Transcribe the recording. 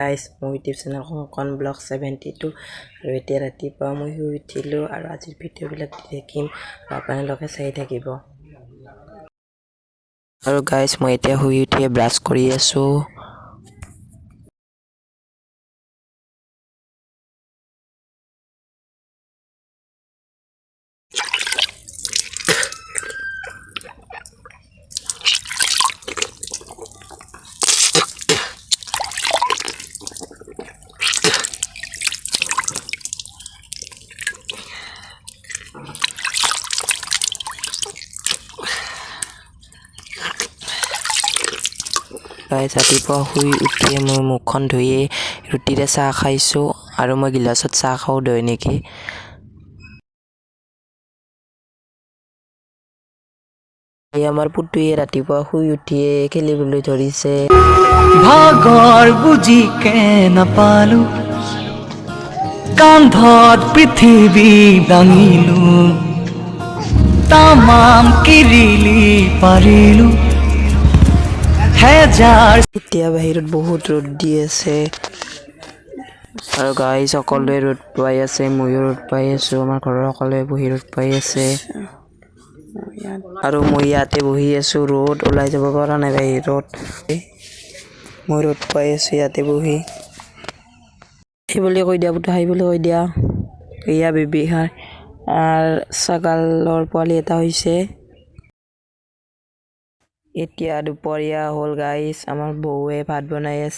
Guys মোৰ YouTube channel Kankan blog 72 আৰু এতিয়া ৰাতিপুৱা মই শুই উঠিলোঁ আৰু আজিৰ ভিডিঅ'বিলাক দি থাকিম আৰু আপোনালোকে চাই থাকিব। আৰু গাইজ মই এতিয়া শুই উঠিয়ে ব্ৰাছ কৰি আছোঁ। গাইজ ৰাতিপুৱা শুই উঠিয়ে মই মুখখন ধুইয়ে ৰুটিৰে চাহ খাইছোঁ আৰু মই গিলাচত চাহ খাওঁ দৈনিকি। আমাৰ পুতুৱে ৰাতিপুৱা শুই উঠিয়ে খেলিবলৈ ধৰিছে। ভাগৰ বুজিকে নাপালো কান্ধত পৃথিৱী দাঙিলো তামাম কিৰিলি পাৰিলো হেজাৰ। এতিয়া বাহিৰত বহুত ৰ'দ দি আছে আৰু গাইজ সকলোৱে ৰ'দ পাই আছে, ময়ো ৰ'দ পাই আছোঁ। আমাৰ ঘৰৰ সকলোৱে বহি ৰ'দ পাই আছে আৰু মই ইয়াতে বহি আছোঁ, ৰ'দ ওলাই যাব পৰা নাই বাহিৰত। মই ৰ'দ পাই আছোঁ ইয়াতে বহি। সেই বুলি কৈ দিয়া পুতু, হাই বুলি কৈ দিয়া। এয়া বেবী খাই ছাগালৰ পোৱালি এটা হৈছে। এতিয়া দুপৰীয়া হ'ল গাইজ, আমাৰ বৌৱে ভাত বনাই আছে।